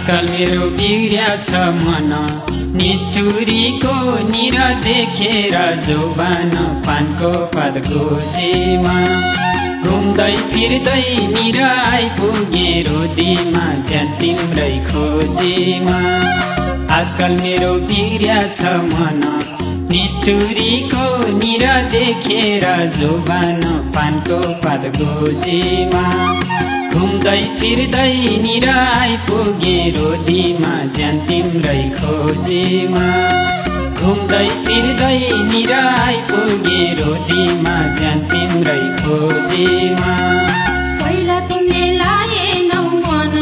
आजकल मेरो बिग्रिया छ मन निष्ठुरीको निर देखेर जोबान पानको पात गोजेमा घुम्दै फिर्दै निर आइपुगे रोदीमा ज्यान तिम्रै खोजेमा आजकल मेरो बिग्रिया छ मन निष्ठुरीको निर देखेर जोबान पानको पात गोजेमा घुम्दै फिर्दै निर आइपुगे रोदीमा ज्यान तिम्रै खोजेमा घुम्दै फिर्दै निर आइपुगे रोदीमा ज्यान तिम्रै खोजेमा पहिला तिमीले लाएनौ मन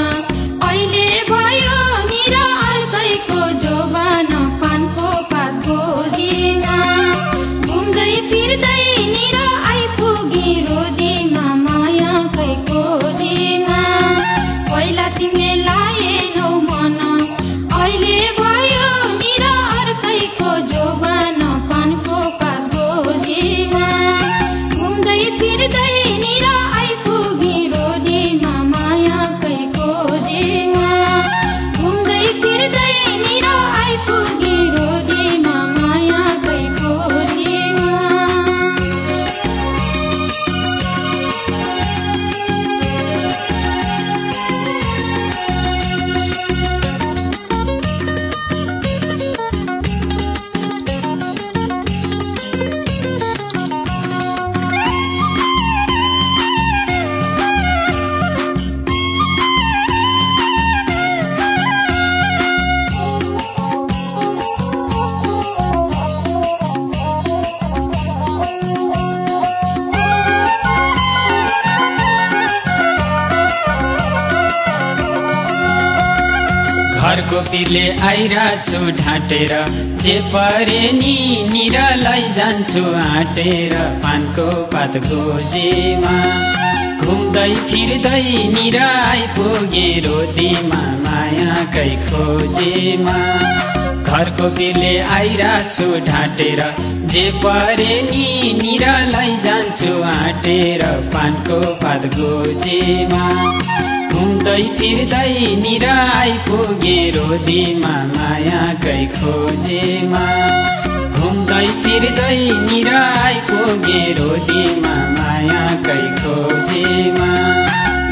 अहिले भयो निर अर्कैको जोबान पानको पात गोजेमा घुम्दै फिर्दै निर आइपुगे रोदीमा मायाकै खोजेमा पहिला तिमीले लाएनौ मन अहिले भयो निर अर्कैको जोबान पानको पात गोजेमा घुम्दै फिर्दै निर आइपुगे रोदीमा मायाकै खोजेमा घुम्दै फिर्दै निर आइपुगे रोदीमा मायाकै खोजेमा घरको पिरले आइराछु ढाँटेर जे परे नि निरलाई जान्छु आँटेर पानको पात गोजेमा घुम्दै फिर्दै निर आइपुगे रोदीमा मायाकै खोजेमा घरको पिरले आइराछु ढाँटेर जे परे नि निरलाई जान्छु आँटेर पानको पात गोजेमा घुम्दै फिर्दै निर आइपुगे रोदीमा मायाकै खोजेमा घुम्दै फिर्दै निर आइपुगे रोदीमा मायाकै खोजेमा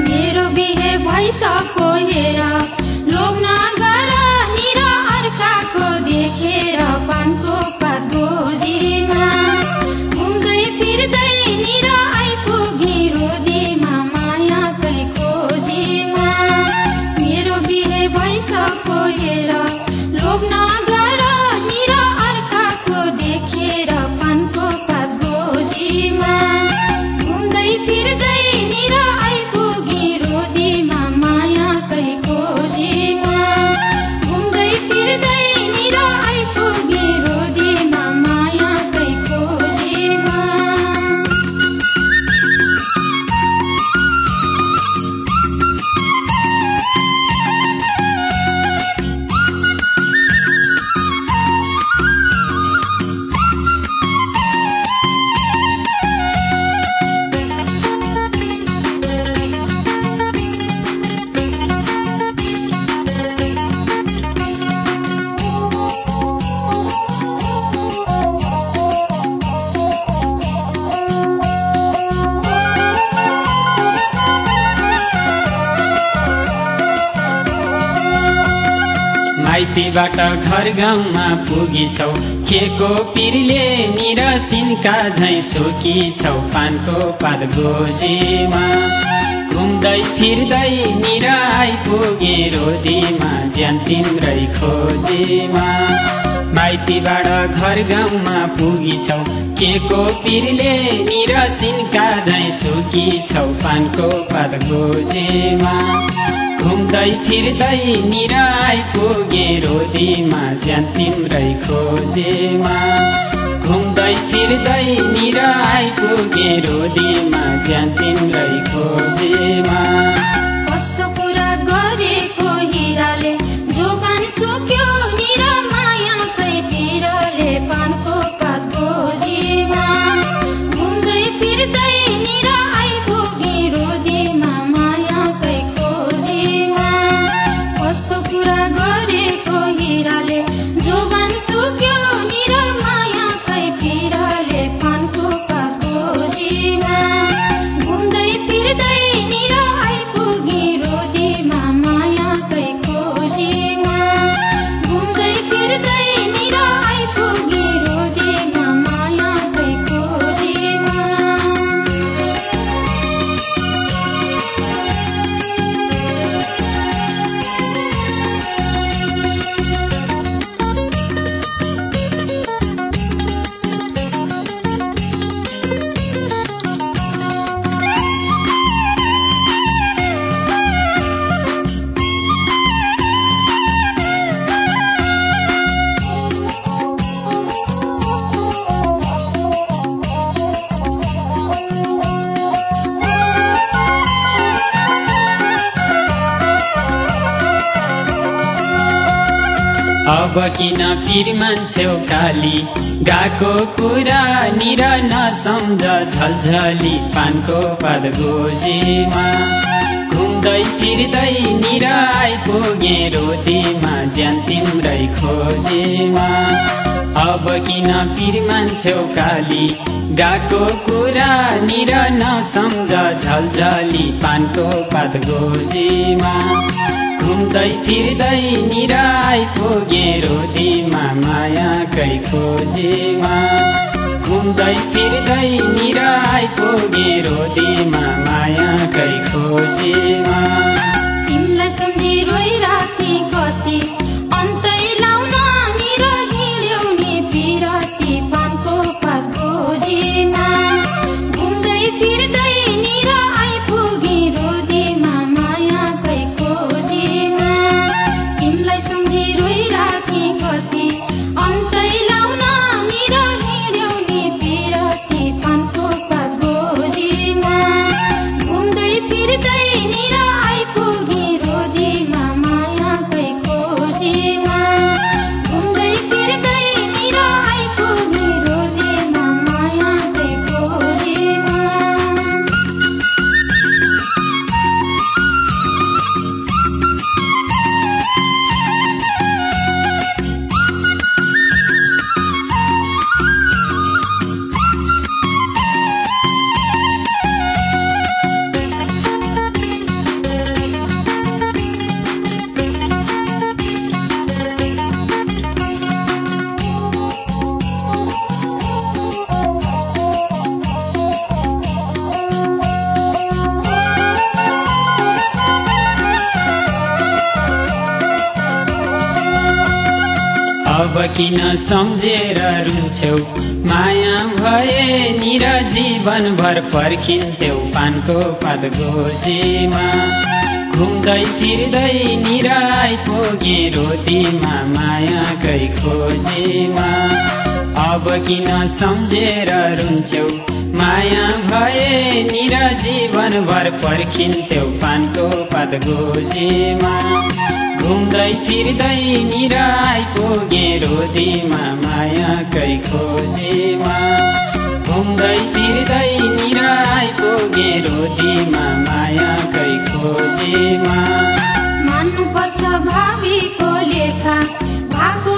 मेरो बिहे भइसक्यो हेर लोभ नगर निर अर्काको देखेर पानको पात गोजेमा घुम्दै फिर्दै निर आइपुगे रोदीमा मायाकै खोजेमा मेरो बिहे भइसक्यो हेर लोभ नगर निर अर्काको देखेर पानको पात गोजेमा घुम्दै फिर्दै निर आइपुगे रोदीमा मायाकै खोजेमा घुम्दै फिर्दै निर आइपुगे रोदीमा मायाकै खोजेमा माइतीबाट घर गाउँमा पुगिछौ के को पिरले निरसिनका झैं सोकिछौ पानको पात गोजेमा घुम्दै फिर्दै निर आइपुगे रोदीमा ज्यान तिम्रै खोजेमा माइतीबाट घर गाउँमा पुगिछौ के को पिरले निरसिनका झैं सोकिछौ पानको पात गोजेमा घुम्दै फिर्दै निर आइपुगे रोदीमा ज्यान तिम्रै खोजेमा घुम्दै फिर्दै निर आइपुगे रोदीमा ज्यान तिम्रै खोजेमा कस्तो कुरा गरेको हिराले जोबान सुक्यो निर मायाकै पिरले पानको पात गोजेमा घुम्दै फिर्दै निर आइपुगे रोदीमा मायाकै खोजेमा कस्तो कुरा अब किन पीर मान्छेउ काली गाको कुरा निर नसम्झ झलझली पानको पात गोजीमा घुम्दै फिर्दै निर आइपुगे रोटीमा ज्यान तिम्रै खोजीमा अब किन पीर मान्छेउ काली गाको कुरा निर नसम्झ झलझली पानको पात गोजीमा घुम्दै फिर्दै निर आइपुगे रोटीमा मायाकै खोजीमा घुम्दै फिर्दै निर आइपुगे रोटीमा मायाकै खोजीमा तिमीलाई सम्झी रोइराथे कति अन्तै लाउन निर हिँड्यौ नि पिरती पानको पात गोजीमा घुम्दै फिर्दै निर आइपुगे रोटीमा मायाकै खोजीमा तिमीलाई सम्झी रोइराथे कति अन्तै लाउन निर हिँड्यौ नि पिरती पानको पात गोजीमा घुम्दै फिर्दै निर आइपुगे रोटीमा मायाकै खोजीमा घुम्दै फिर्दै निर आइपुगे रोटीमा मायाकै खोजीमा अब किन सम्झेर रुन्छेउ माया भए निर जीवनभर पर्खिन्थ्यौ पानको पात गोजीमा घुम्दै फिर्दै निर आइपुगे रोटीमा मायाकै खोजीमा अब किन सम्झेर रुन्छेउ माया भए निर जीवनभर पर्खिन्थ्यौ पानको पात गोजीमा घुम्दै फिर्दै निर आइपुगे रोटीमा मायाकै खोजीमा घुम्दै फिर्दै निर आइपुगे रोटीमा मायाकै खोजीमा मान्नुपर्छ भावीको लेखा भएको